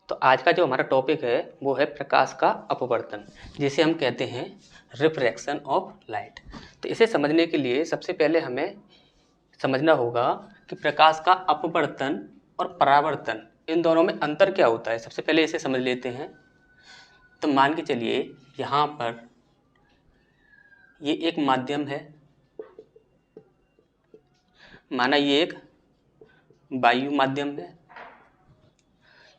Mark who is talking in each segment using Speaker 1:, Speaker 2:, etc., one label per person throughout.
Speaker 1: तो आज का जो हमारा टॉपिक है वो है प्रकाश का अपवर्तन, जिसे हम कहते हैं रिफ्रैक्शन ऑफ लाइट। तो इसे समझने के लिए सबसे पहले हमें समझना होगा कि प्रकाश का अपवर्तन और परावर्तन इन दोनों में अंतर क्या होता है। सबसे पहले इसे समझ लेते हैं। तो मान के चलिए यहाँ पर ये एक माध्यम है, माना ये एक वायु माध्यम है।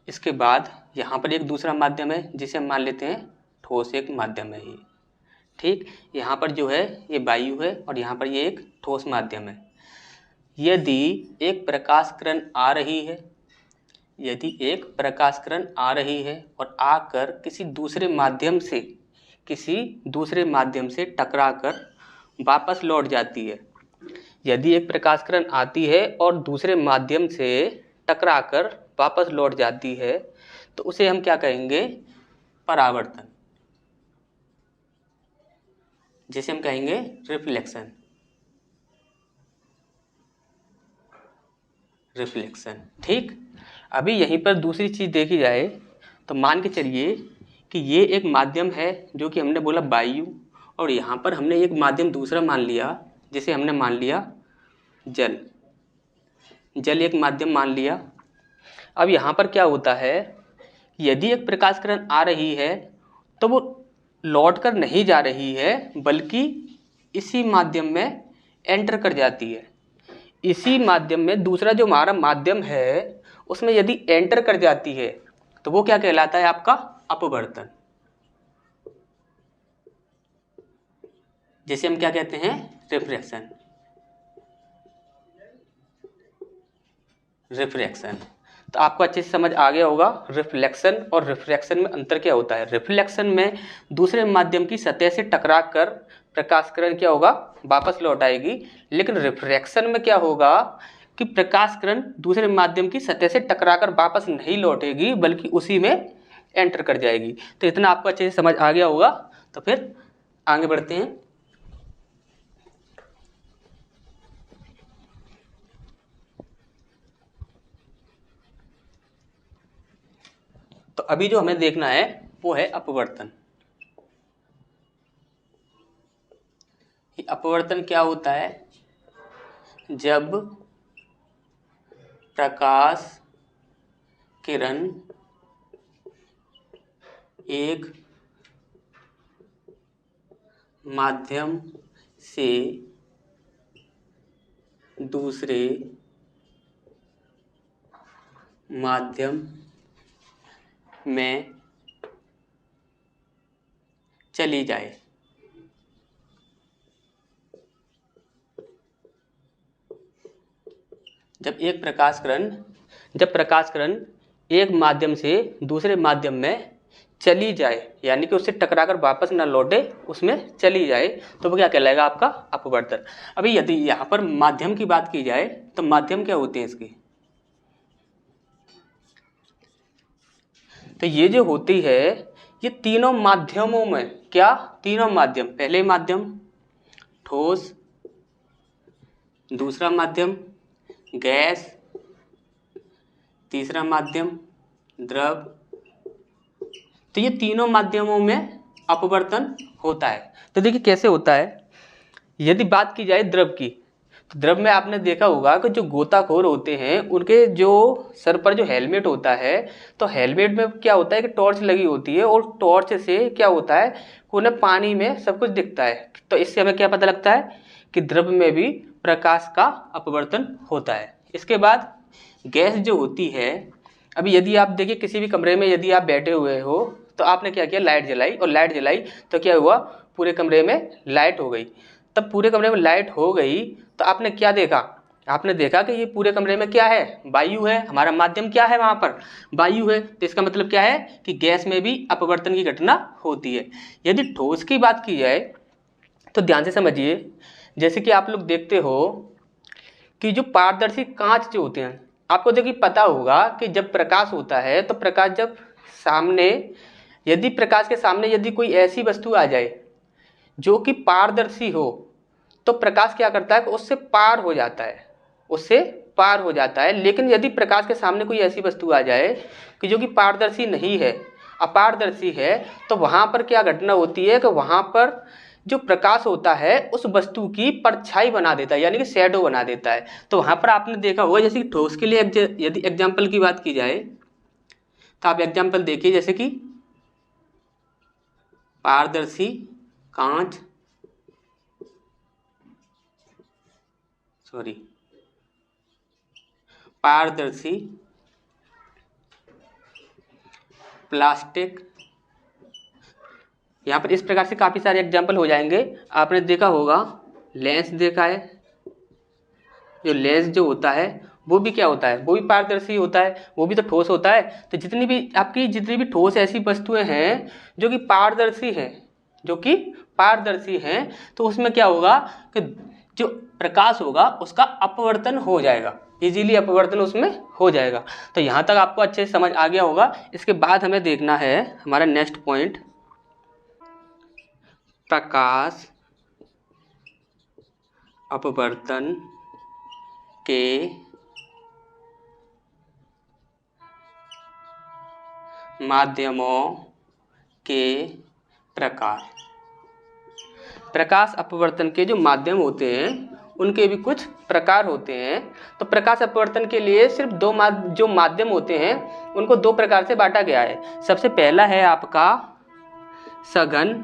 Speaker 1: इसके बाद यहाँ पर एक दूसरा माध्यम है जिसे हम मान लेते हैं ठोस एक माध्यम है ये। ठीक, यहाँ पर जो है ये वायु है और यहाँ पर ये एक ठोस माध्यम है। यदि एक प्रकाश किरण आ रही है, यदि एक प्रकाश किरण आ रही है और आकर किसी दूसरे माध्यम से टकराकर वापस लौट जाती है, यदि एक प्रकाश किरण आती है और दूसरे माध्यम से टकराकर वापस लौट जाती है तो उसे हम क्या कहेंगे? परावर्तन, जिसे हम कहेंगे रिफ्लेक्शन। ठीक, अभी यहीं पर दूसरी चीज देखी जाए तो मान के चलिए कि ये एक माध्यम है जो कि हमने बोला वायु, और यहाँ पर हमने एक माध्यम दूसरा मान लिया जिसे हमने मान लिया जल एक माध्यम मान लिया। अब यहाँ पर क्या होता है, यदि एक प्रकाश किरण आ रही है तो वो लौट कर नहीं जा रही है बल्कि इसी माध्यम में एंटर कर जाती है। इसी माध्यम में दूसरा जो हमारा माध्यम है उसमें यदि एंटर कर जाती है तो वो क्या कहलाता है? आपका अपवर्तन, जिसे हम क्या कहते हैं? रिफ्रैक्शन। तो आपको अच्छे से समझ आ गया होगा रिफ्लेक्शन और रिफ्रैक्शन में अंतर क्या होता है। रिफ्लेक्शन में दूसरे माध्यम की सतह से टकरा कर प्रकाश किरण क्या होगा? वापस लौट आएगी। लेकिन रिफ्रैक्शन में क्या होगा कि प्रकाश किरण दूसरे माध्यम की सतह से टकराकर वापस नहीं लौटेगी बल्कि उसी में एंटर कर जाएगी। तो इतना आपको अच्छे से समझ आ गया होगा। तो फिर आगे बढ़ते हैं। तो अभी जो हमें देखना है वो है अपवर्तन। अपवर्तन क्या होता है? जब प्रकाश किरण एक माध्यम से दूसरे माध्यम में चली जाए। जब प्रकाश किरण एक माध्यम से दूसरे माध्यम में चली जाए, यानी कि उससे टकराकर वापस ना लौटे, उसमें चली जाए, तो वो क्या कहलाएगा? आपका अपवर्तन। अभी यदि यहाँ पर माध्यम की बात की जाए तो माध्यम क्या होते हैं इसके? तो ये जो होती है ये तीनों माध्यमों में, क्या तीनों माध्यम, पहले माध्यम ठोस, दूसरा माध्यम गैस, तीसरा माध्यम द्रव, तो ये तीनों माध्यमों में अपवर्तन होता है। तो देखिए कैसे होता है। यदि बात की जाए द्रव की, तो द्रव में आपने देखा होगा कि जो गोताखोर होते हैं उनके जो सर पर जो हेलमेट होता है, तो हेलमेट में क्या होता है कि टॉर्च लगी होती है और टॉर्च से क्या होता है, उन्हें पानी में सब कुछ दिखता है। तो इससे हमें क्या पता लगता है कि द्रव में भी प्रकाश का अपवर्तन होता है। इसके बाद गैस जो होती है, अभी यदि आप देखिए किसी भी कमरे में यदि आप बैठे हुए हो तो आपने क्या किया, लाइट जलाई, और लाइट जलाई तो क्या हुआ, पूरे कमरे में लाइट हो गई। तब पूरे कमरे में लाइट हो गई तो आपने क्या देखा? आपने देखा कि ये पूरे कमरे में क्या है? वायु है। हमारा माध्यम क्या है? वहाँ पर वायु है। तो इसका मतलब क्या है कि गैस में भी अपवर्तन की घटना होती है। यदि ठोस की बात की जाए तो ध्यान से समझिए, जैसे कि आप लोग देखते हो कि जो पारदर्शी कांच जो होते हैं, आपको देखिए पता होगा कि जब प्रकाश होता है तो प्रकाश जब सामने, यदि प्रकाश के सामने यदि कोई ऐसी वस्तु आ जाए जो कि पारदर्शी हो तो प्रकाश क्या करता है कि उससे पार हो जाता है। उससे पार हो जाता है। लेकिन यदि प्रकाश के सामने कोई ऐसी वस्तु आ जाए कि जो कि पारदर्शी नहीं है, अपारदर्शी है, तो वहाँ पर क्या घटना होती है कि वहाँ पर जो प्रकाश होता है उस वस्तु की परछाई बना देता है, यानी कि शैडो बना देता है। तो वहाँ पर आपने देखा होगा, जैसे कि ठोस के लिए यदि एग्जाम्पल की बात की जाए तो आप एग्जाम्पल देखिए, जैसे कि पारदर्शी कांच, पारदर्शी प्लास्टिक, यहाँ पर इस प्रकार से काफ़ी सारे एग्जाम्पल हो जाएंगे। आपने देखा होगा लेंस देखा है, जो लेंस जो होता है वो भी क्या होता है, वो भी पारदर्शी होता है, वो भी तो ठोस होता है। तो जितनी भी ठोस ऐसी वस्तुएं हैं जो कि पारदर्शी हैं, तो उसमें क्या होगा कि जो प्रकाश होगा उसका अपवर्तन हो जाएगा, इजीली अपवर्तन उसमें हो जाएगा। तो यहाँ तक आपको अच्छे से समझ आ गया होगा। इसके बाद हमें देखना है हमारा नेक्स्ट पॉइंट, प्रकाश अपवर्तन के माध्यमों के प्रकार। प्रकाश अपवर्तन के जो माध्यम होते हैं उनके भी कुछ प्रकार होते हैं। तो प्रकाश अपवर्तन के लिए सिर्फ जो माध्यम होते हैं उनको दो प्रकार से बांटा गया है। सबसे पहला है आपका सघन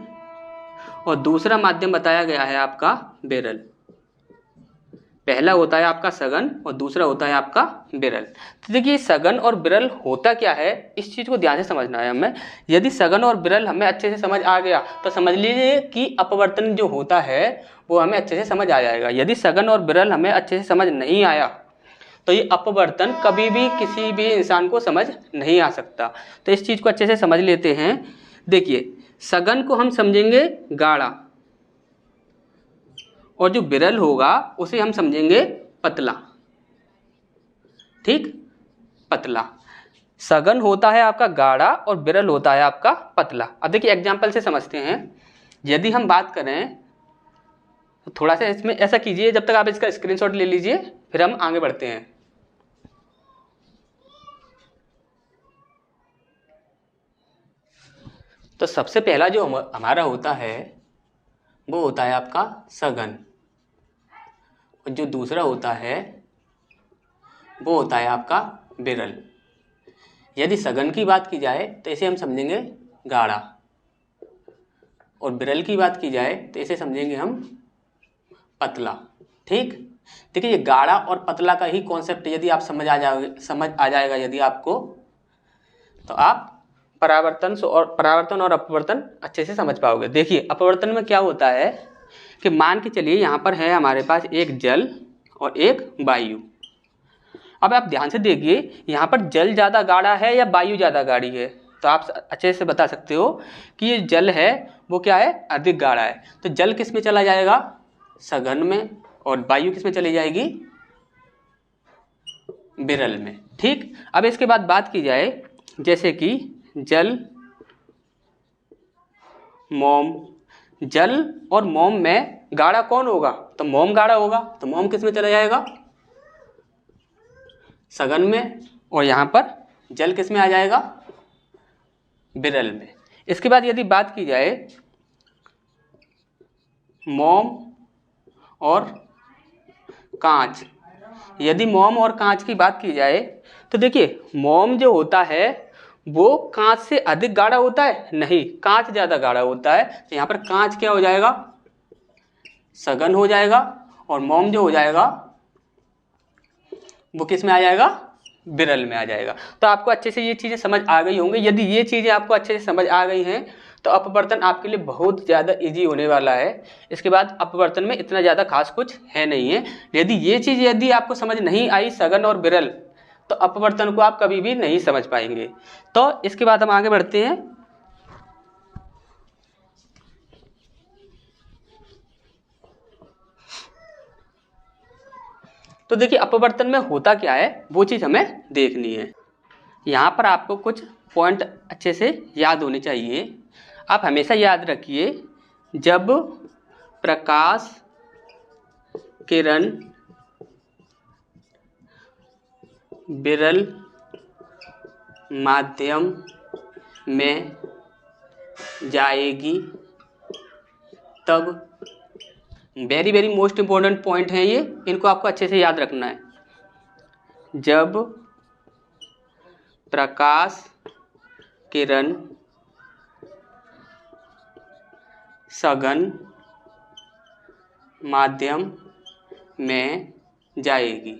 Speaker 1: और दूसरा माध्यम बताया गया है आपका विरल। पहला होता है आपका सघन और दूसरा होता है आपका विरल। तो देखिए सघन और विरल होता क्या है, इस चीज़ को ध्यान से समझना है हमें। यदि सघन और विरल हमें अच्छे से समझ आ गया तो समझ लीजिए कि अपवर्तन जो होता है वो हमें अच्छे से समझ आ जाएगा। यदि सघन और विरल हमें अच्छे से समझ नहीं आया तो ये अपवर्तन कभी भी किसी भी इंसान को समझ नहीं आ सकता। तो इस चीज़ को अच्छे से समझ लेते हैं। देखिए सघन को हम समझेंगे गाढ़ा और जो विरल होगा उसे हम समझेंगे पतला। ठीक, पतला। सघन होता है आपका गाढ़ा और विरल होता है आपका पतला। अब देखिए एग्जाम्पल से समझते हैं। यदि हम बात करें तो थोड़ा सा इसमें ऐसा कीजिए, जब तक आप इसका स्क्रीनशॉट ले लीजिए फिर हम आगे बढ़ते हैं। तो सबसे पहला जो हमारा होता है वो होता है आपका सघन और जो दूसरा होता है वो होता है आपका विरल। यदि सघन की बात की जाए तो इसे हम समझेंगे गाढ़ा और विरल की बात की जाए तो इसे समझेंगे हम पतला। ठीक, देखिए ये गाढ़ा और पतला का ही कॉन्सेप्ट यदि आप समझ आ जाएगा यदि आपको, तो आप परावर्तन और अपवर्तन अच्छे से समझ पाओगे। देखिए अपवर्तन में क्या होता है कि मान के चलिए यहाँ पर है हमारे पास एक जल और एक वायु। अब आप ध्यान से देखिए यहाँ पर जल ज़्यादा गाढ़ा है या वायु ज़्यादा गाढ़ी है, तो आप अच्छे से बता सकते हो कि ये जल है वो क्या है, अधिक गाढ़ा है। तो जल किस में चला जाएगा, सघन में, और वायु किस में चली जाएगी, विरल में। ठीक, अब इसके बाद बात की जाए जैसे कि जल मोम। जल और मोम में गाढ़ा कौन होगा, तो मोम गाढ़ा होगा, तो मोम किस में चला जाएगा, सघन में, और यहाँ पर जल किस में आ जाएगा, विरल में। इसके बाद यदि बात की जाए मोम और कांच, यदि मोम और कांच की बात की जाए तो देखिए मोम जो होता है वो कांच से अधिक गाढ़ा होता है, नहीं, कांच ज़्यादा गाढ़ा होता है। तो यहाँ पर कांच क्या हो जाएगा, सघन हो जाएगा, और मोम जो हो जाएगा वो किस में आ जाएगा, विरल में आ जाएगा। तो आपको अच्छे से ये चीज़ें समझ आ गई होंगी। यदि ये चीज़ें आपको अच्छे से समझ आ गई हैं तो अपवर्तन आपके लिए बहुत ज़्यादा इजी होने वाला है। इसके बाद अपवर्तन में इतना ज़्यादा खास कुछ है नहीं है। यदि आपको समझ नहीं आई सघन और विरल, तो अपवर्तन को आप कभी भी नहीं समझ पाएंगे। तो इसके बाद हम आगे बढ़ते हैं। तो देखिए अपवर्तन में होता क्या है वो चीज़ हमें देखनी है। यहाँ पर आपको कुछ पॉइंट अच्छे से याद होने चाहिए। आप हमेशा याद रखिए, जब प्रकाश किरण विरल माध्यम में जाएगी तब, very very most important point है ये, इनको आपको अच्छे से याद रखना है। जब प्रकाश किरण सघन माध्यम में जाएगी,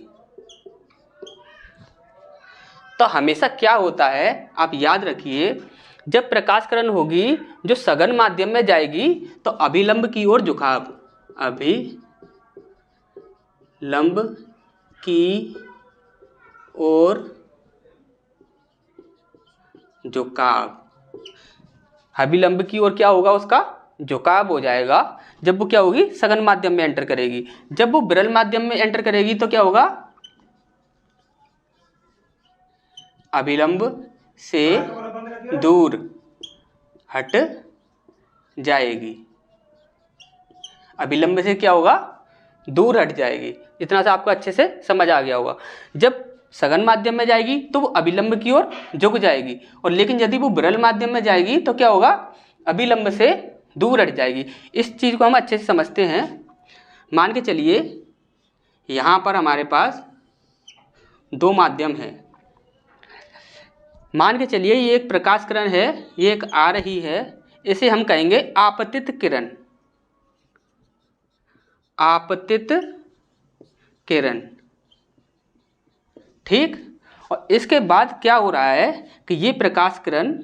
Speaker 1: तो हमेशा क्या होता है आप याद रखिए, जब प्रकाश किरण होगी जो सघन माध्यम में जाएगी तो अभिलंब की ओर झुकाव, अभिलंब की ओर झुकाव, अभिलंब की ओर क्या होगा, उसका झुकाव हो जाएगा जब वो क्या होगी, सघन माध्यम में एंटर करेगी। जब वो विरल माध्यम में एंटर करेगी तो क्या होगा, अभिलंब से दूर हट जाएगी, अभिलंब से क्या होगा, दूर हट जाएगी। इतना सा आपको अच्छे से समझ आ गया होगा। जब सघन माध्यम में जाएगी तो वो अभिलंब की ओर झुक जाएगी, और लेकिन यदि वो विरल माध्यम में जाएगी तो क्या होगा, अभिलंब से दूर हट जाएगी। इस चीज को हम अच्छे से समझते हैं। मान के चलिए यहाँ पर हमारे पास दो माध्यम है, मान के चलिए ये एक प्रकाश किरण है, ये एक आ रही है, इसे हम कहेंगे आपतित किरण, आपतित किरण, ठीक। और इसके बाद क्या हो रहा है कि ये प्रकाश किरण,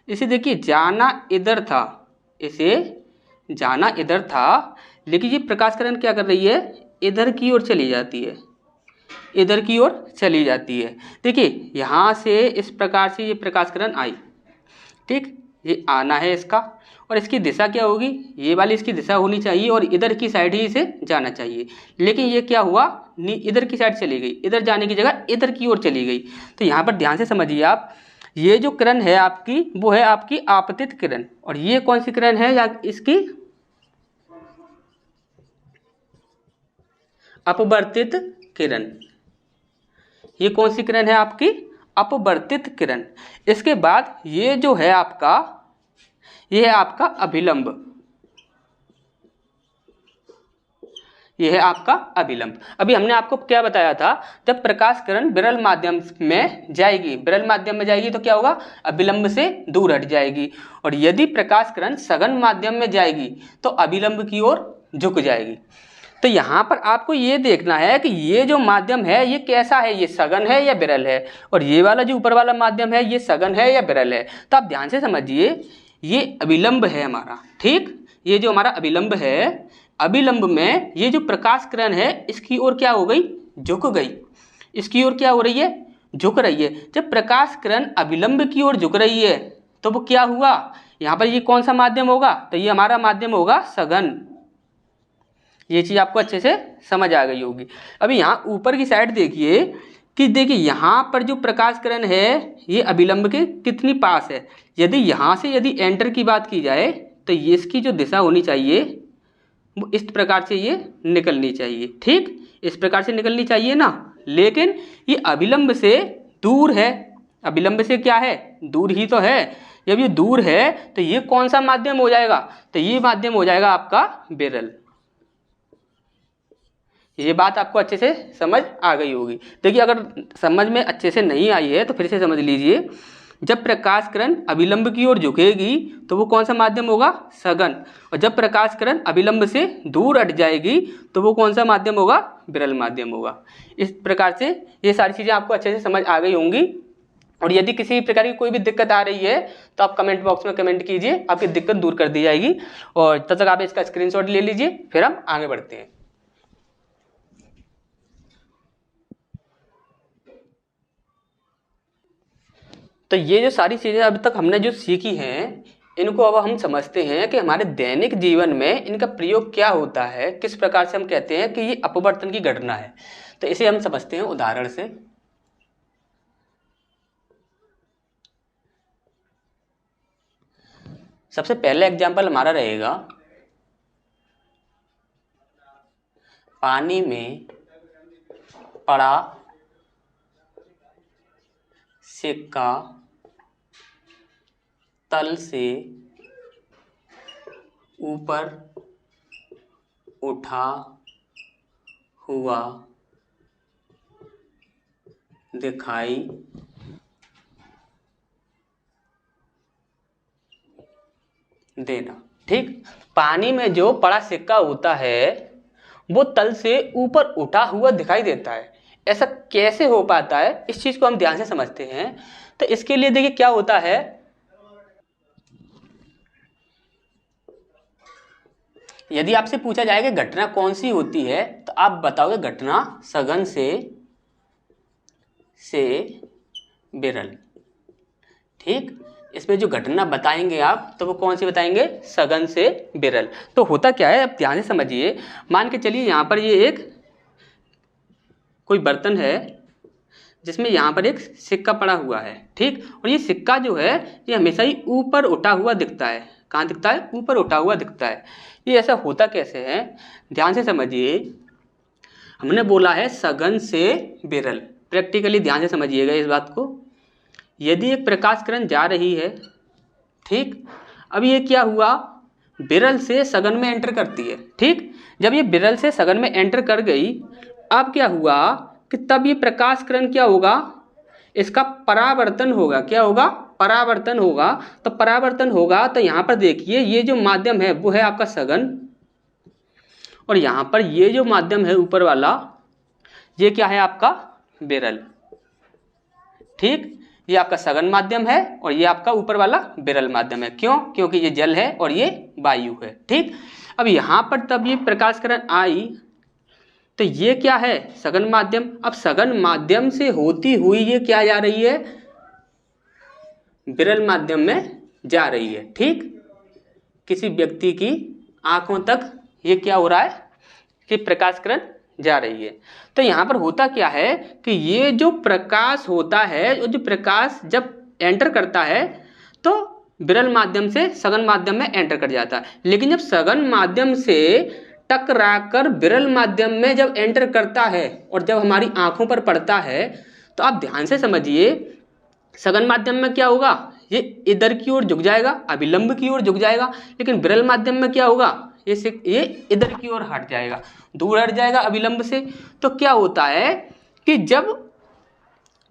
Speaker 1: इसे देखिए जाना इधर था, इसे जाना इधर था, लेकिन ये प्रकाश किरण क्या कर रही है, इधर की ओर चली जाती है, इधर की ओर चली जाती है। देखिए यहाँ से इस प्रकार से ये प्रकाश किरण आई, ठीक, ये आना है इसका, और इसकी दिशा क्या होगी, ये वाली इसकी दिशा होनी चाहिए और इधर की साइड ही इसे जाना चाहिए, लेकिन ये क्या हुआ, इधर की साइड चली गई, इधर जाने की जगह इधर की ओर चली गई। तो यहाँ पर ध्यान से समझिए आप, ये जो किरण है आपकी वो है आपकी आपतित किरण, और ये कौन सी किरण है, या इसकी अपवर्तित किरण, ये कौन सी किरण है आपकी, अपवर्तित किरण। इसके बाद ये जो है आपका, ये है आपका अभिलंब, ये है आपका अभिलंब। अभी हमने आपको क्या बताया था, जब प्रकाश किरण विरल माध्यम में जाएगी, विरल माध्यम में जाएगी तो क्या होगा, अभिलंब से दूर हट जाएगी, और यदि प्रकाश किरण सघन माध्यम में जाएगी तो अभिलंब की ओर झुक जाएगी। तो यहाँ पर आपको ये देखना है कि ये जो माध्यम है ये कैसा है, ये सघन है या विरल है, और ये वाला जो ऊपर वाला माध्यम है ये सघन है या विरल है। तो आप ध्यान से समझिए, ये अभिलंब है हमारा, ठीक, ये जो हमारा अभिलंब है, अभिलंब में ये जो प्रकाश किरण है इसकी ओर क्या हो गई, झुक गई, इसकी ओर क्या हो रही है, झुक रही है। जब प्रकाश किरण अभिलंब की ओर झुक रही है तो वो क्या हुआ, यहाँ पर ये कौन सा माध्यम होगा, तो ये हमारा माध्यम होगा सघन। ये चीज आपको अच्छे से समझ आ गई होगी। अभी यहाँ ऊपर की साइड देखिए कि देखिए यहाँ पर जो प्रकाश किरण है ये अभिलंब के कितनी पास है। यदि यहाँ से यदि एंटर की बात की जाए तो ये इसकी जो दिशा होनी चाहिए वो इस प्रकार से ये निकलनी चाहिए, ठीक, इस प्रकार से निकलनी चाहिए ना, लेकिन ये अभिलंब से दूर है, अभिलंब से क्या है, दूर ही तो है। जब ये दूर है तो ये कौन सा माध्यम हो जाएगा, तो ये माध्यम हो जाएगा आपका विरल। ये बात आपको अच्छे से समझ आ गई होगी। देखिए अगर समझ में अच्छे से नहीं आई है तो फिर से समझ लीजिए, जब प्रकाश किरण अभिलंब की ओर झुकेगी तो वो कौन सा माध्यम होगा, सघन, और जब प्रकाश किरण अभिलंब से दूर हट जाएगी तो वो कौन सा माध्यम होगा, विरल माध्यम होगा। इस प्रकार से ये सारी चीज़ें आपको अच्छे से समझ आ गई होंगी। और यदि किसी प्रकार की कोई भी दिक्कत आ रही है तो आप कमेंट बॉक्स में कमेंट कीजिए, आपकी दिक्कत दूर कर दी जाएगी। और तब तक आप इसका स्क्रीनशॉट ले लीजिए, फिर हम आगे बढ़ते हैं। तो ये जो सारी चीज़ें अभी तक हमने जो सीखी हैं, इनको अब हम समझते हैं कि हमारे दैनिक जीवन में इनका प्रयोग क्या होता है, किस प्रकार से हम कहते हैं कि ये अपवर्तन की घटना है। तो इसे हम समझते हैं उदाहरण से। सबसे पहला एग्जाम्पल हमारा रहेगा, पानी में पड़ा सिक्का तल से ऊपर उठा हुआ दिखाई देना। ठीक, पानी में जो पड़ा सिक्का होता है वो तल से ऊपर उठा हुआ दिखाई देता है। ऐसा कैसे हो पाता है, इस चीज को हम ध्यान से समझते हैं। तो इसके लिए देखिए क्या होता है, यदि आपसे पूछा जाए कि घटना कौन सी होती है तो आप बताओगे घटना सघन से विरल। ठीक, इसमें जो घटना बताएंगे आप तो वो कौन सी बताएंगे, सघन से विरल। तो होता क्या है, अब ध्यान से समझिए। मान के चलिए यहाँ पर ये एक कोई बर्तन है जिसमें यहाँ पर एक सिक्का पड़ा हुआ है। ठीक, और ये सिक्का जो है ये हमेशा ही ऊपर उठा हुआ दिखता है। कहाँ दिखता है, ऊपर उठा हुआ दिखता है। ये ऐसा होता कैसे है, ध्यान से समझिए। हमने बोला है सघन से विरल, प्रैक्टिकली ध्यान से समझिएगा इस बात को। यदि एक प्रकाश किरण जा रही है, ठीक, अब ये क्या हुआ, विरल से सघन में एंटर करती है। ठीक, जब ये विरल से सघन में एंटर कर गई, अब क्या हुआ कि तब ये प्रकाश किरण क्या होगा, इसका परावर्तन होगा। क्या होगा, परावर्तन होगा। तो परावर्तन होगा तो यहाँ पर देखिए ये जो माध्यम है वो है आपका सघन, और यहाँ पर ये जो माध्यम है ऊपर वाला ये क्या है आपका विरल। ठीक, ये आपका सघन माध्यम है और ये आपका ऊपर वाला विरल माध्यम है। क्यों, क्योंकि ये जल है और ये वायु है। ठीक, अब यहाँ पर तब ये प्रकाश किरण आई तो ये क्या है, सघन माध्यम। अब सघन माध्यम से होती हुई ये क्या जा रही है, विरल माध्यम में जा रही है। ठीक, किसी व्यक्ति की आंखों तक ये क्या हो रहा है कि प्रकाश किरण जा रही है। तो यहाँ पर होता क्या है कि ये जो प्रकाश होता है, जो प्रकाश जब एंटर करता है तो विरल माध्यम से सघन माध्यम में एंटर कर जाता है। लेकिन जब सघन माध्यम से टकराकर विरल माध्यम में जब एंटर करता है और जब हमारी आंखों पर पड़ता है तो आप ध्यान से समझिए, सघन माध्यम में क्या होगा, ये इधर की ओर झुक जाएगा, अभिलंब की ओर झुक जाएगा। लेकिन विरल माध्यम में क्या होगा, ये इधर की ओर हट जाएगा, दूर हट जाएगा अभिलंब से। तो क्या होता है कि जब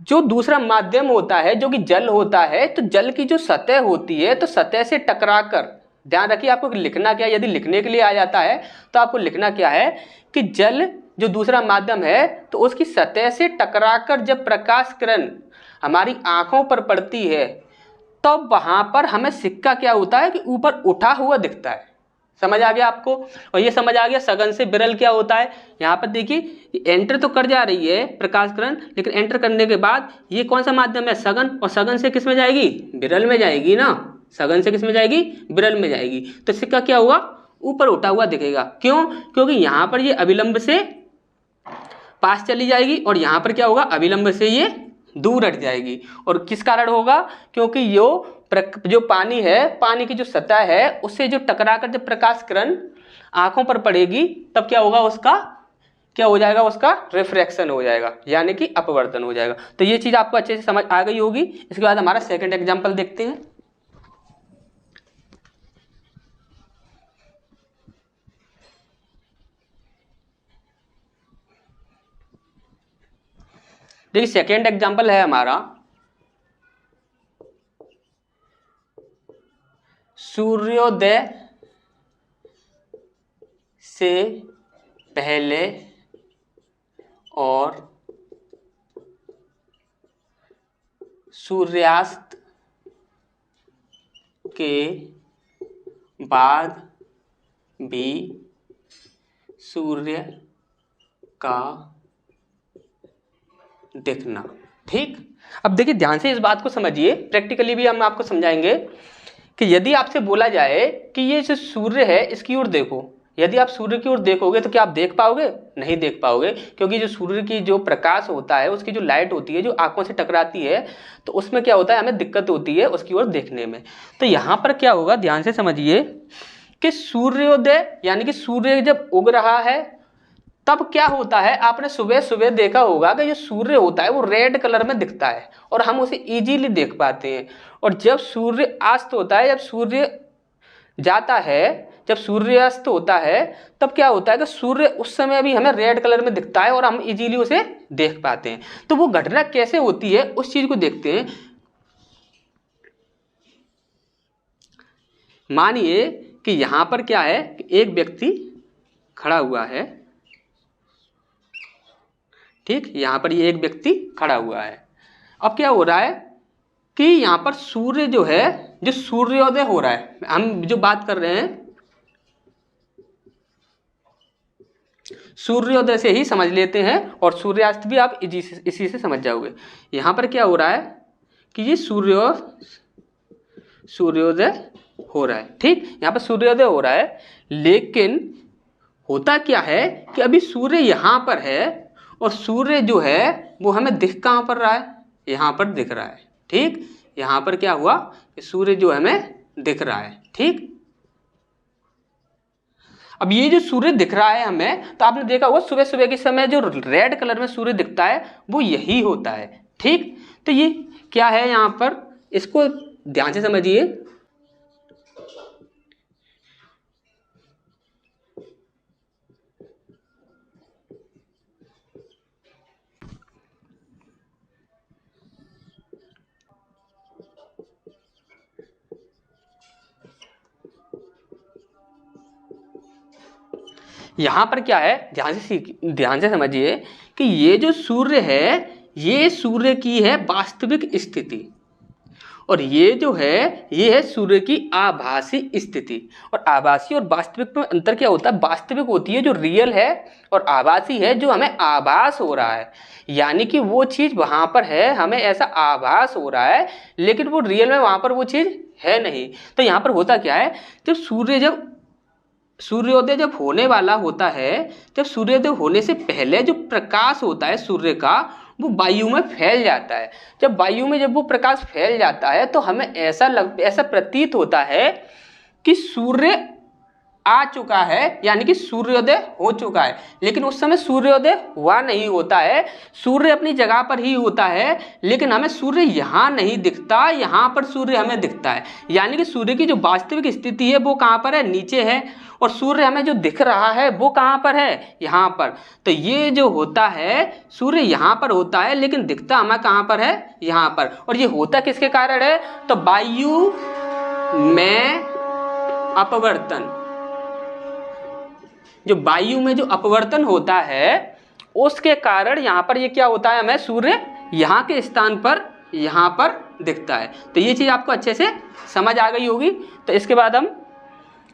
Speaker 1: जो दूसरा माध्यम होता है जो कि जल होता है, तो जल की जो सतह होती है तो सतह से टकराकर, ध्यान रखिए आपको लिखना क्या है, यदि लिखने के लिए आ जाता है तो आपको लिखना क्या है कि जल जो दूसरा माध्यम है तो उसकी सतह से टकराकर जब प्रकाश किरण हमारी आंखों पर पड़ती है तो वहां पर हमें सिक्का क्या होता है कि ऊपर उठा हुआ दिखता है। समझ आ गया आपको, और ये समझ आ गया सघन से विरल क्या होता है। यहाँ पर देखिए एंटर तो कर जा रही है प्रकाश किरण, लेकिन एंटर करने के बाद ये कौन सा माध्यम है, सघन, और सघन से किस में जाएगी, विरल में जाएगी ना। सघन से किस में जाएगी, विरल में जाएगी। तो सिक्का क्या हुआ, ऊपर उठा हुआ दिखेगा। क्यों, क्योंकि यहाँ पर ये अभिलंब से पास चली जाएगी और यहाँ पर क्या होगा, अभिलंब से ये दूर हट जाएगी। और किस कारण होगा, क्योंकि जो पानी है, पानी की जो सतह है उससे जो टकराकर जब प्रकाश किरण आंखों पर पड़ेगी तब क्या होगा, उसका क्या हो जाएगा, उसका रिफ्रैक्शन हो जाएगा, यानी कि अपवर्तन हो जाएगा। तो ये चीज आपको अच्छे से समझ आ गई होगी। इसके बाद हमारा सेकंड एग्जांपल देखते हैं। देखिए सेकंड एग्जांपल है हमारा, सूर्योदय से पहले और सूर्यास्त के बाद भी सूर्य का दिखना। ठीक, अब देखिए ध्यान से इस बात को समझिए, प्रैक्टिकली भी हम आपको समझाएंगे कि यदि आपसे बोला जाए कि ये जो सूर्य है इसकी ओर देखो, यदि आप सूर्य की ओर देखोगे तो क्या आप देख पाओगे, नहीं देख पाओगे, क्योंकि जो सूर्य की जो प्रकाश होता है, उसकी जो लाइट होती है जो आंखों से टकराती है, तो उसमें क्या होता है, हमें दिक्कत होती है उसकी ओर देखने में। तो यहाँ पर क्या होगा, ध्यान से समझिए कि सूर्योदय यानी कि सूर्य जब उग रहा है तब क्या होता है, आपने सुबह सुबह देखा होगा कि जो सूर्य होता है वो रेड कलर में दिखता है और हम उसे इजीली देख पाते हैं। और जब सूर्य अस्त होता है, जब सूर्य जाता है, जब सूर्यास्त होता है, तब क्या होता है कि सूर्य उस समय भी हमें रेड कलर में दिखता है और हम इजीली उसे देख पाते हैं। तो वो घटना कैसे होती है उस चीज को देखते हैं। मानिए कि यहां पर क्या है कि एक व्यक्ति खड़ा हुआ है, ठीक, यहां पर ये एक व्यक्ति खड़ा हुआ है। अब क्या हो रहा है कि यहां पर सूर्य जो है, जो सूर्योदय हो रहा है, हम जो बात कर रहे हैं सूर्योदय से ही समझ लेते हैं और सूर्यास्त भी आप इसी से समझ जाओगे। यहां पर क्या हो रहा है कि ये सूर्योदय हो रहा है, ठीक, यहाँ पर सूर्योदय हो रहा है। लेकिन होता क्या है कि अभी सूर्य यहाँ पर है और सूर्य जो है वो हमें दिख कहाँ पर रहा है, यहाँ पर दिख रहा है, ठीक। यहाँ पर क्या हुआ कि सूर्य जो हमें दिख रहा है, ठीक। अब ये जो सूर्य दिख रहा है हमें, तो आपने देखा होगा सुबह सुबह के समय जो रेड कलर में सूर्य दिखता है वो यही होता है, ठीक। तो ये क्या है यहाँ पर, इसको ध्यान से समझिए। यहां पर क्या है, ध्यान से समझिए कि ये जो सूर्य है ये सूर्य की है वास्तविक स्थिति और ये जो है ये है सूर्य की आभासी स्थिति। और आभासी और वास्तविक में अंतर क्या होता है, वास्तविक होती है जो रियल है और आभासी है जो हमें आभास हो रहा है, यानी कि वो चीज वहां पर है, हमें ऐसा आभास हो रहा है लेकिन वो रियल में वहां पर वो चीज है नहीं। तो यहाँ पर होता क्या है, जब सूर्योदय जब होने वाला होता है, जब सूर्योदय होने से पहले जो प्रकाश होता है सूर्य का वो वायु में फैल जाता है। जब वायु में जब वो प्रकाश फैल जाता है तो हमें ऐसा प्रतीत होता है कि सूर्य आ चुका है, यानी कि सूर्योदय हो चुका है। लेकिन उस समय सूर्योदय हुआ नहीं होता है, सूर्य अपनी जगह पर ही होता है, लेकिन हमें सूर्य यहाँ नहीं दिखता, यहाँ पर सूर्य हमें दिखता है। यानी कि सूर्य की जो वास्तविक स्थिति है वो कहाँ पर है, नीचे है, और सूर्य हमें जो दिख रहा है वो कहाँ पर है, यहाँ पर। तो ये जो होता है सूर्य यहाँ पर होता है लेकिन दिखता हमें कहाँ पर है, यहाँ पर। और ये होता किसके कारण है, तो वायु में अपवर्तन, जो वायु में जो अपवर्तन होता है उसके कारण यहाँ पर ये क्या होता है, हमें सूर्य यहाँ के स्थान पर यहाँ पर दिखता है। तो ये चीज आपको अच्छे से समझ आ गई होगी। तो इसके बाद हम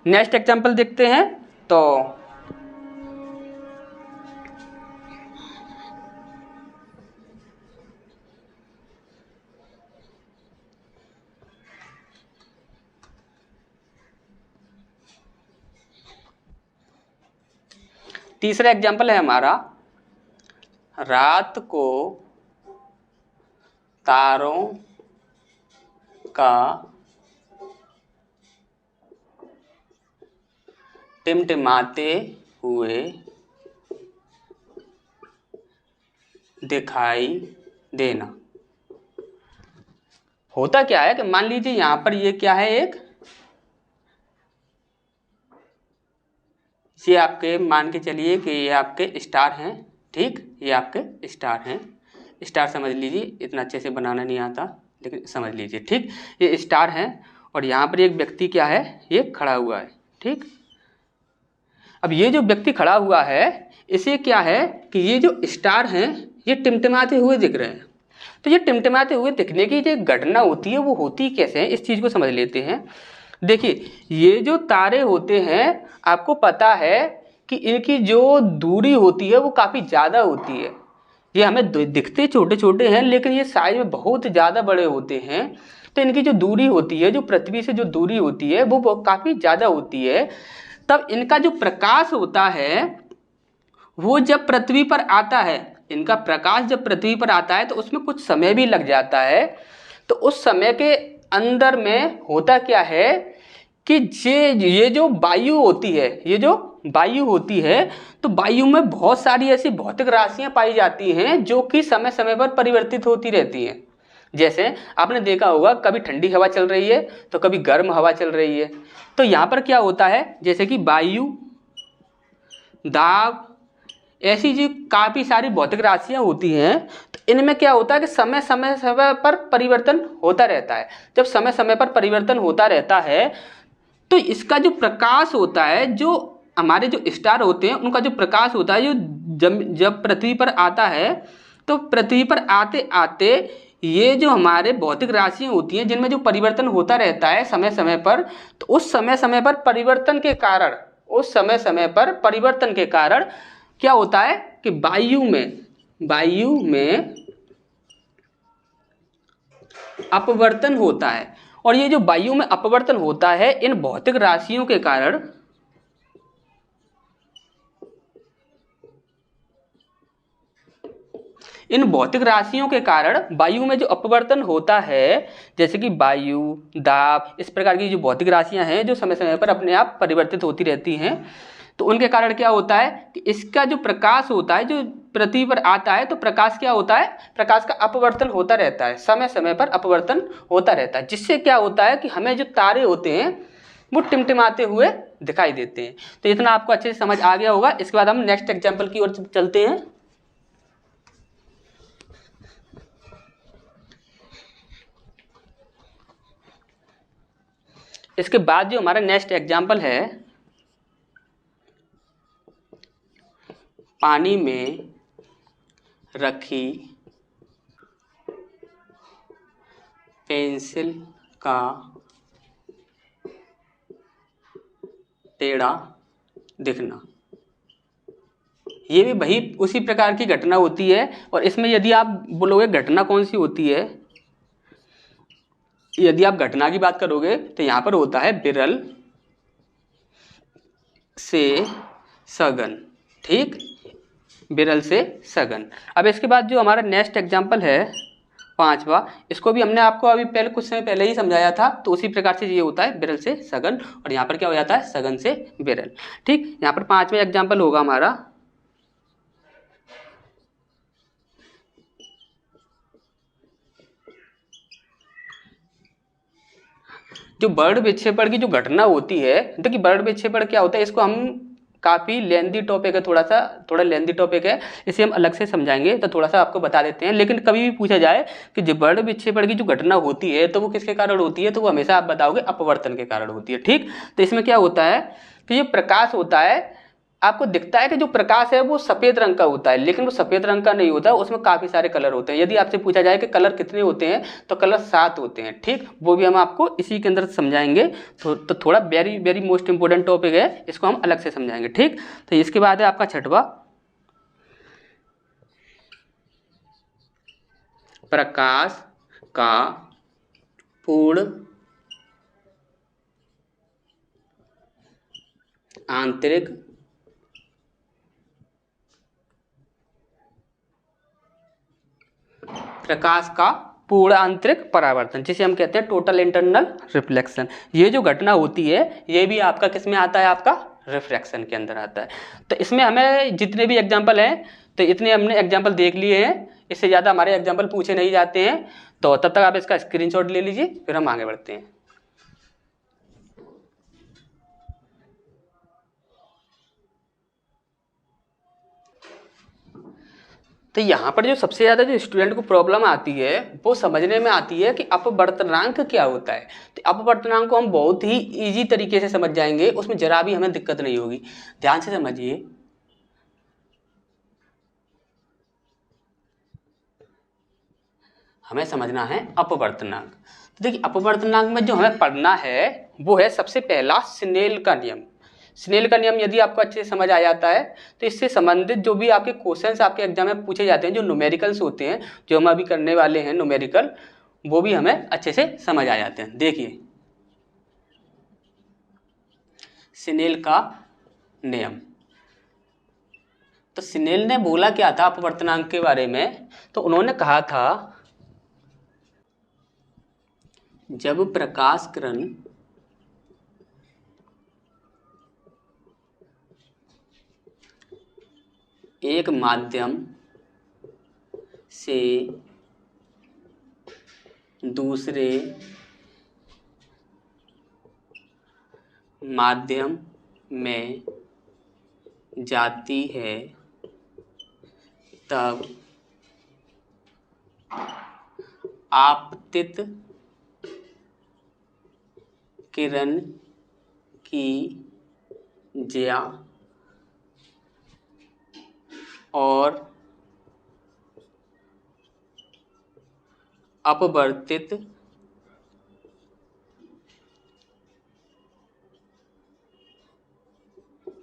Speaker 1: नेक्स्ट एग्जांपल देखते हैं। तो तीसरा एग्जांपल है हमारा, रात को तारों का टिमटिमाते हुए दिखाई देना। होता क्या है कि मान लीजिए यहां पर ये क्या है, ये आपके मान के चलिए कि ये आपके स्टार हैं, ठीक, ये आपके स्टार हैं, स्टार समझ लीजिए, इतना अच्छे से बनाना नहीं आता लेकिन समझ लीजिए, ठीक। ये स्टार हैं और यहाँ पर एक व्यक्ति क्या है, ये खड़ा हुआ है, ठीक। अब ये जो व्यक्ति खड़ा हुआ है इसे क्या है कि ये जो स्टार हैं ये टिमटिमाते हुए दिख रहे हैं। तो ये टिमटिमाते हुए दिखने की जो घटना होती है वो होती कैसे है, इस चीज़ को समझ लेते हैं। देखिए ये जो तारे होते हैं आपको पता है कि इनकी जो दूरी होती है वो काफ़ी ज़्यादा होती है। ये हमें दिखते छोटे छोटे हैं लेकिन ये साइज में बहुत ज़्यादा बड़े होते हैं। तो इनकी जो दूरी होती है, जो पृथ्वी से जो दूरी होती है वो काफ़ी ज़्यादा होती है। तब इनका जो प्रकाश होता है वो जब पृथ्वी पर आता है, इनका प्रकाश जब पृथ्वी पर आता है तो उसमें कुछ समय भी लग जाता है। तो उस समय के अंदर में होता क्या है कि ये जो वायु होती है, ये जो वायु होती है तो वायु में बहुत सारी ऐसी भौतिक राशियां पाई जाती हैं जो कि समय समय पर परिवर्तित होती रहती हैं। जैसे आपने देखा होगा कभी ठंडी हवा चल रही है तो कभी गर्म हवा चल रही है। तो यहाँ पर क्या होता है, जैसे कि वायु, दाब, ऐसी जो काफ़ी सारी भौतिक राशियाँ होती हैं तो इनमें क्या होता है कि समय समय पर परिवर्तन होता रहता है। जब समय समय पर परिवर्तन होता रहता है तो इसका जो प्रकाश होता है, जो हमारे जो स्टार होते हैं उनका जो प्रकाश होता है, जो जब पृथ्वी पर आता है तो पृथ्वी पर आते आते ये जो हमारे भौतिक राशियाँ होती हैं जिनमें जो परिवर्तन होता रहता है समय समय पर, तो उस समय समय पर परिवर्तन के कारण, उस समय समय पर परिवर्तन के कारण क्या होता है कि वायु में अपवर्तन होता है। और ये जो वायु में अपवर्तन होता है इन भौतिक राशियों के कारण, इन भौतिक राशियों के कारण वायु में जो अपवर्तन होता है, जैसे कि वायु, दाब, इस प्रकार की जो भौतिक राशियां हैं जो समय समय पर अपने आप परिवर्तित होती रहती हैं, तो उनके कारण क्या होता है कि इसका जो प्रकाश होता है जो पृथ्वी पर आता है तो प्रकाश क्या होता है, प्रकाश का अपवर्तन होता रहता है, समय समय पर अपवर्तन होता रहता है, जिससे क्या होता है कि हमें जो तारे होते हैं वो टिमटिमाते हुए दिखाई देते हैं। तो इतना आपको अच्छे से समझ आ गया होगा। इसके बाद हम नेक्स्ट एग्जाम्पल की ओर चलते हैं। इसके बाद जो हमारा नेक्स्ट एग्जाम्पल है, पानी में रखी पेंसिल का टेढ़ा दिखना। ये भी वही उसी प्रकार की घटना होती है। और इसमें यदि आप बोलोगे घटना कौन सी होती है, यदि आप घटना की बात करोगे तो यहाँ पर होता है विरल से सघन। ठीक, विरल से सघन। अब इसके बाद जो हमारा नेक्स्ट एग्जाम्पल है पांचवा, इसको भी हमने आपको अभी पहले कुछ समय पहले ही समझाया था। तो उसी प्रकार से ये होता है विरल से सघन, और यहाँ पर क्या हो जाता है सघन से विरल। ठीक, यहाँ पर पांचवा एग्जाम्पल होगा हमारा जो वर्ण विक्षेपण की जो घटना होती है। देखिए वर्ण विक्षेपण क्या होता है, इसको हम काफ़ी लेंदी टॉपिक है, थोड़ा लेंदी टॉपिक है, इसे हम अलग से समझाएंगे। तो थोड़ा सा आपको बता देते हैं। लेकिन कभी भी पूछा जाए कि जो वर्ण विक्षेपण की जो घटना होती है तो वो किसके कारण होती है, तो वो हमेशा आप बताओगे अपवर्तन के कारण होती है। ठीक, तो इसमें क्या होता है कि जो प्रकाश होता है आपको दिखता है कि जो प्रकाश है वो सफ़ेद रंग का होता है, लेकिन वो सफ़ेद रंग का नहीं होता, उसमें काफ़ी सारे कलर होते हैं। यदि आपसे पूछा जाए कि कलर कितने होते हैं तो कलर 7 होते हैं। ठीक, वो भी हम आपको इसी के अंदर समझाएंगे। तो थोड़ा very very most important topic है, इसको हम अलग से समझाएंगे। ठीक, तो इसके बाद है आपका छठवा, प्रकाश का पूर्ण आंतरिक प्रकाश का पूर्ण आंतरिक परावर्तन, जिसे हम कहते हैं टोटल इंटरनल रिफ्लेक्शन। ये जो घटना होती है ये भी आपका किस में आता है, आपका रिफ्रैक्शन के अंदर आता है। तो इसमें हमें जितने भी एग्जाम्पल हैं तो इतने हमने एग्जाम्पल देख लिए हैं, इससे ज़्यादा हमारे एग्जाम्पल पूछे नहीं जाते हैं। तो तब तक आप इसका स्क्रीनशॉट ले लीजिए, फिर हम आगे बढ़ते हैं। तो यहाँ पर जो सबसे ज़्यादा जो स्टूडेंट को प्रॉब्लम आती है वो समझने में आती है कि अपवर्तनांक क्या होता है। तो अपवर्तनांक को हम बहुत ही इजी तरीके से समझ जाएंगे, उसमें जरा भी हमें दिक्कत नहीं होगी। ध्यान से समझिए। हमें समझना है अपवर्तनांक। तो देखिए अपवर्तनांक में जो हमें पढ़ना है वो है सबसे पहला स्नेल का नियम। स्नेल का नियम यदि आपको अच्छे से समझ आ जाता है तो इससे संबंधित जो भी आपके क्वेश्चंस आपके एग्जाम में पूछे जाते हैं, जो न्यूमेरिकल्स होते हैं, जो हम अभी करने वाले हैं न्यूमेरिकल, वो भी हमें अच्छे से समझ आ जाते हैं। देखिए स्नेल का नियम, तो स्नेल ने बोला क्या था अपवर्तनांक के बारे में, तो उन्होंने कहा था जब प्रकाश किरण एक माध्यम से दूसरे माध्यम में जाती है तब आपतित किरण की ज्या और अपवर्तित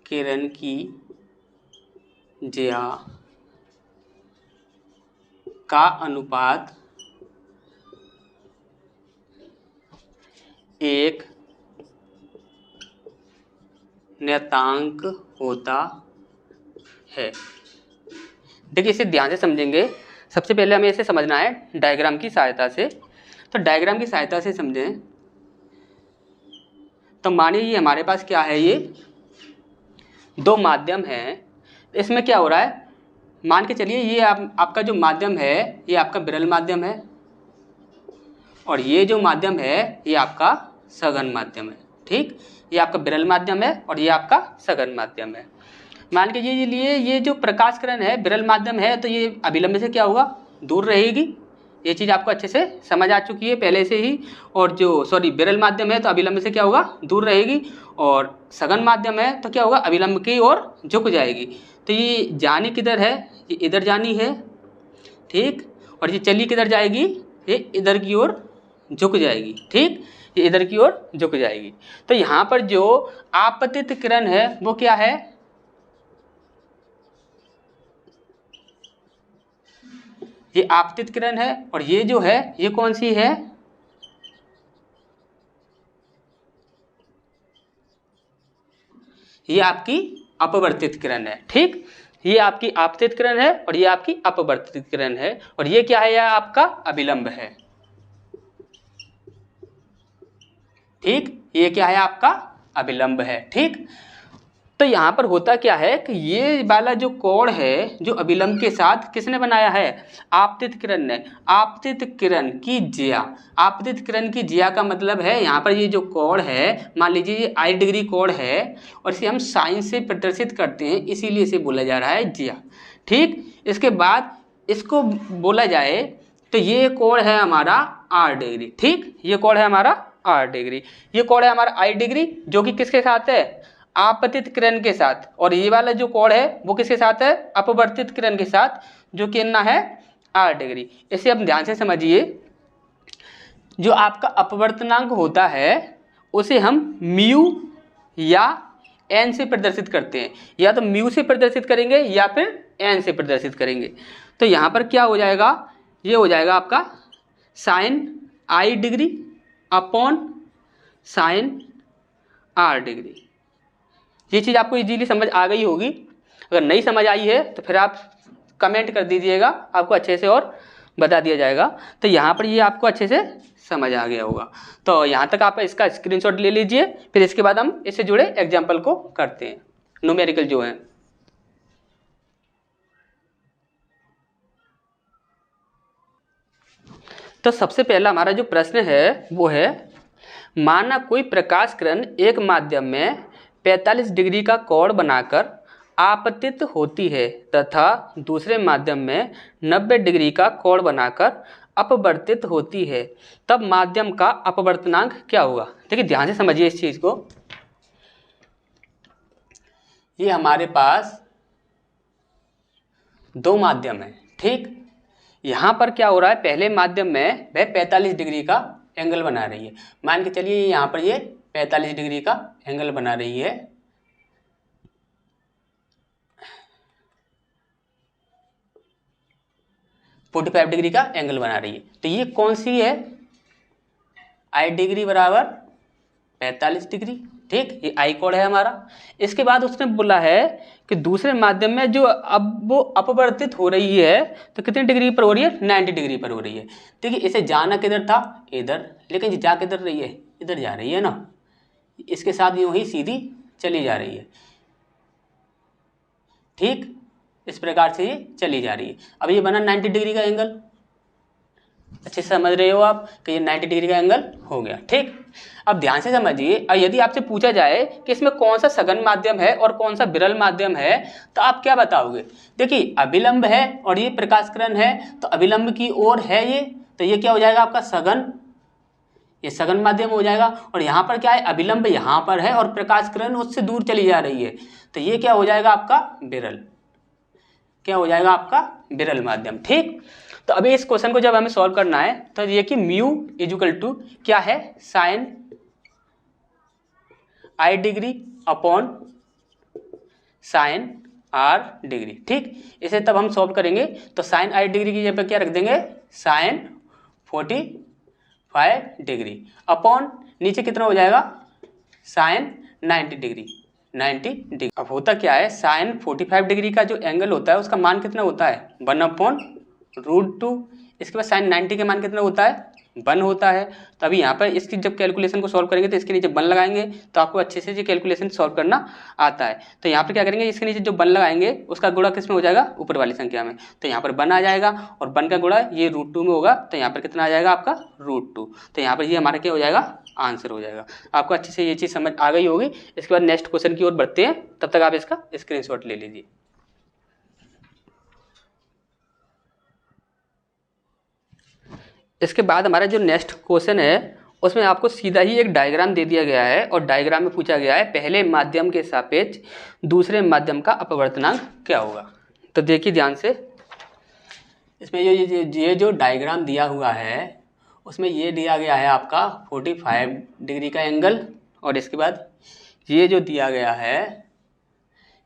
Speaker 1: किरण की ज्या का अनुपात एक नियतांक होता है। देखिए इसे ध्यान से समझेंगे। सबसे पहले हमें इसे समझना है डायग्राम की सहायता से। तो डायग्राम की सहायता से समझें तो मानिए ये हमारे पास क्या है, ये दो माध्यम हैं। इसमें क्या हो रहा है, मान के चलिए ये आपका जो माध्यम है ये आपका विरल माध्यम है और ये जो माध्यम है ये आपका सघन माध्यम है। ठीक, ये आपका विरल माध्यम है और ये आपका सघन माध्यम है। मान के ये जो प्रकाश किरण है विरल माध्यम है तो ये अभिलंब से क्या होगा, दूर रहेगी। ये चीज़ आपको अच्छे से समझ आ चुकी है पहले से ही। और जो विरल माध्यम है तो अभिलंब से क्या होगा, दूर रहेगी। और सघन माध्यम है तो क्या होगा, अभिलंब की ओर झुक जाएगी। तो ये जानी किधर है, ये इधर जानी है। ठीक, और ये चली किधर जाएगी, ये इधर की ओर झुक जाएगी। ठीक, ये इधर की ओर झुक जाएगी। तो यहाँ पर जो आपतित किरण है वो क्या है, ये आपतित किरण है। और ये जो है ये कौन सी है, ये आपकी अपवर्तित किरण है। ठीक, ये आपकी आपतित किरण है और ये आपकी अपवर्तित किरण है। और ये क्या है, यह आपका अभिलंब है। ठीक, ये क्या है, आपका अभिलंब है। ठीक, तो यहाँ पर होता क्या है कि ये वाला जो कोण है जो अभिलंब के साथ किसने बनाया है, आपतित किरण ने। आपतित किरण की ज्या, आपतित किरण की ज्या का मतलब है यहाँ पर ये जो कोण है, मान लीजिए ये आई डिग्री कोण है और इसे हम साइन से प्रदर्शित करते हैं, इसीलिए इसे बोला जा रहा है ज्या। ठीक, इसके बाद इसको बोला जाए तो ये कोण है हमारा आर डिग्री। ठीक, ये कोण है हमारा आर डिग्री। ये कोण है हमारा आई डिग्री जो कि किसके साथ है, आपतित किरण के साथ। और ये वाला जो कोण है वो किसके साथ है, अपवर्तित किरण के साथ, जो कि ना है आर डिग्री। इसे आप ध्यान से समझिए। जो आपका अपवर्तनांक होता है उसे हम म्यू या एन से प्रदर्शित करते हैं। या तो म्यू से प्रदर्शित करेंगे या फिर एन से प्रदर्शित करेंगे। तो यहाँ पर क्या हो जाएगा, ये हो जाएगा आपका sine I degree upon sine R degree. ये चीज़ आपको इजीली समझ आ गई होगी। अगर नहीं समझ आई है तो फिर आप कमेंट कर दीजिएगा, आपको अच्छे से और बता दिया जाएगा। तो यहाँ पर ये आपको अच्छे से समझ आ गया होगा। तो यहाँ तक आप इसका स्क्रीनशॉट ले लीजिए, फिर इसके बाद हम इससे जुड़े एग्जाम्पल को करते हैं, न्यूमेरिकल जो है। तो सबसे पहला हमारा जो प्रश्न है वो है, माना कोई प्रकाश किरण एक माध्यम में 45 डिग्री का कोण बनाकर आपतित होती है तथा दूसरे माध्यम में 90 डिग्री का कोण बनाकर अपवर्तित होती है, तब माध्यम का अपवर्तनांक क्या होगा। देखिए ध्यान से समझिए इस चीज को। ये हमारे पास दो माध्यम है। ठीक, यहाँ पर क्या हो रहा है, पहले माध्यम में वह 45 डिग्री का एंगल बना रही है। मान के चलिए यहाँ पर ये 45 डिग्री का एंगल बना रही है। फोर्टी 45 डिग्री का एंगल बना रही है। तो ये कौन सी है, आई डिग्री बराबर 45 डिग्री। ठीक, ये आई कोण है हमारा। इसके बाद उसने बोला है कि दूसरे माध्यम में जो अब वो अपवर्तित हो रही है तो कितनी डिग्री पर हो रही है, 90 डिग्री पर हो रही है। देखिए इसे जाना किधर था, इधर, लेकिन ये जा किधर रही है, इधर जा रही है ना। इसके साथ यूं ही सीधी चली जा रही है। ठीक, इस प्रकार से ये चली जा रही है। अब ये बना 90 डिग्री का एंगल, अच्छे से समझ रहे हो आप कि ये 90 डिग्री का एंगल हो गया। ठीक, अब ध्यान से समझिए, और यदि आपसे पूछा जाए कि इसमें कौन सा सघन माध्यम है और कौन सा विरल माध्यम है, तो आप क्या बताओगे? देखिए अभिलंब है और ये प्रकाश-किरण है, तो अभिलंब की ओर है ये, तो ये क्या हो जाएगा आपका सघन, ये सघन माध्यम हो जाएगा। और यहाँ पर क्या है, अभिलंब यहाँ पर है और प्रकाश-किरण उससे दूर चली जा रही है, तो ये क्या हो जाएगा आपका विरल, क्या हो जाएगा आपका विरल माध्यम। ठीक, तो अभी इस क्वेश्चन को जब हमें सॉल्व करना है तो ये कि म्यू इक्वल टू क्या है, sine I degree upon sine R degree. ठीक, इसे तब हम सॉल्व करेंगे तो साइन आई डिग्री की जगह पे क्या रख देंगे, साइन 45 डिग्री अपॉन नीचे कितना हो जाएगा, साइन 90 डिग्री, 90 डिग्री। अब होता क्या है, साइन 45 डिग्री का जो एंगल होता है उसका मान कितना होता है, 1/√2। इसके बाद साइन 90 का मान कितना होता है, 1 होता है। तो अभी यहाँ पर इसकी जब कैलकुलेशन को सॉल्व करेंगे तो इसके नीचे 1 लगाएंगे तो आपको अच्छे से ये कैलकुलेशन सॉल्व करना आता है। तो यहाँ पर क्या करेंगे, इसके नीचे जो 1 लगाएंगे उसका गुणा किस में हो जाएगा, ऊपर वाली संख्या में, तो यहाँ पर 1 आ जाएगा और 1 का गुणा ये √2 में होगा, तो यहाँ पर कितना आ जाएगा आपका √2। तो यहाँ पर ये हमारा क्या हो जाएगा, आंसर हो जाएगा। आपको अच्छे से ये चीज़ समझ आ गई होगी। इसके बाद नेक्स्ट क्वेश्चन की ओर बढ़ते हैं, तब तक आप इसका स्क्रीनशॉट ले लीजिए। इसके बाद हमारा जो नेक्स्ट क्वेश्चन है उसमें आपको सीधा ही एक डायग्राम दे दिया गया है और डायग्राम में पूछा गया है पहले माध्यम के सापेक्ष दूसरे माध्यम का अपवर्तनांक क्या होगा। तो देखिए ध्यान से, इसमें ये जो डायग्राम दिया हुआ है उसमें ये दिया गया है आपका 45 डिग्री का एंगल, और इसके बाद ये जो दिया गया है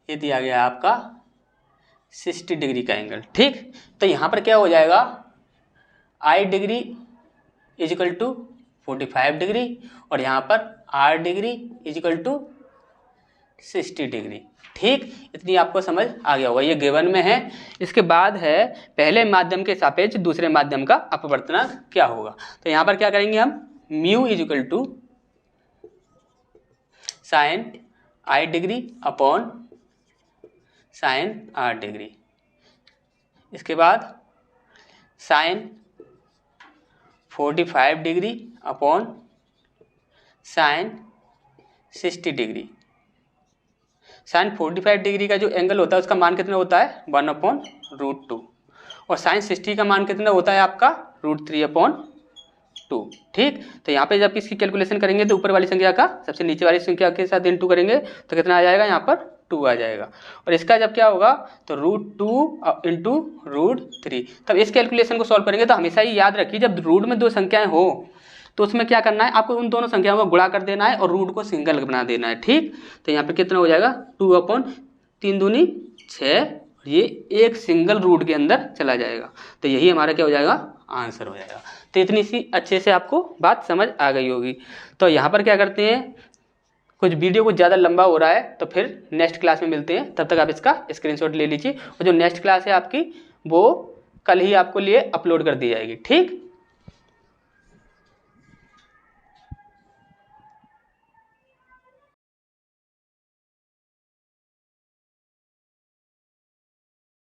Speaker 1: ये दिया गया है आपका 60 डिग्री का एंगल। ठीक, तो यहाँ पर क्या हो जाएगा, I degree equal to 45 degree और यहाँ पर R degree equal to 60 degree. ठीक, इतनी आपको समझ आ गया होगा, ये गिवन में है। इसके बाद है पहले माध्यम के सापेक्ष दूसरे माध्यम का अपवर्तनांक क्या होगा। तो यहाँ पर क्या करेंगे हम, mu equal to sine I degree upon sine R degree, इसके बाद sine 45 degree upon sine 60 degree. Sine 45 degree का जो एंगल होता है उसका मान कितना होता है, 1/√2, और साइन 60 का मान कितना होता है आपका, √3/2। ठीक, तो यहाँ पे जब इसकी कैलकुलेशन करेंगे तो ऊपर वाली संख्या का सबसे नीचे वाली संख्या के साथ इंटू करेंगे तो कितना आ जाएगा, यहाँ पर 2 आ जाएगा, और इसका जब क्या होगा तो √2 इंटू √3। तब इस कैलकुलेशन को सॉल्व करेंगे तो हमेशा ही याद रखिए जब रूट में 2 संख्याएं हो तो उसमें क्या करना है, आपको उन दोनों संख्याओं को गुणा कर देना है और रूट को सिंगल बना देना है। ठीक, तो यहाँ पे कितना हो जाएगा, 2/3 दूनी 6, ये एक सिंगल रूट के अंदर चला जाएगा, तो यही हमारा क्या हो जाएगा, आंसर हो जाएगा। तो इतनी सी अच्छे से आपको बात समझ आ गई होगी। तो यहाँ पर क्या करते हैं, कुछ वीडियो कुछ ज़्यादा लंबा हो रहा है तो फिर नेक्स्ट क्लास में मिलते हैं, तब तक आप इसका स्क्रीनशॉट ले लीजिए, और जो नेक्स्ट क्लास है आपकी वो कल ही आपको लिए अपलोड कर दी जाएगी। ठीक।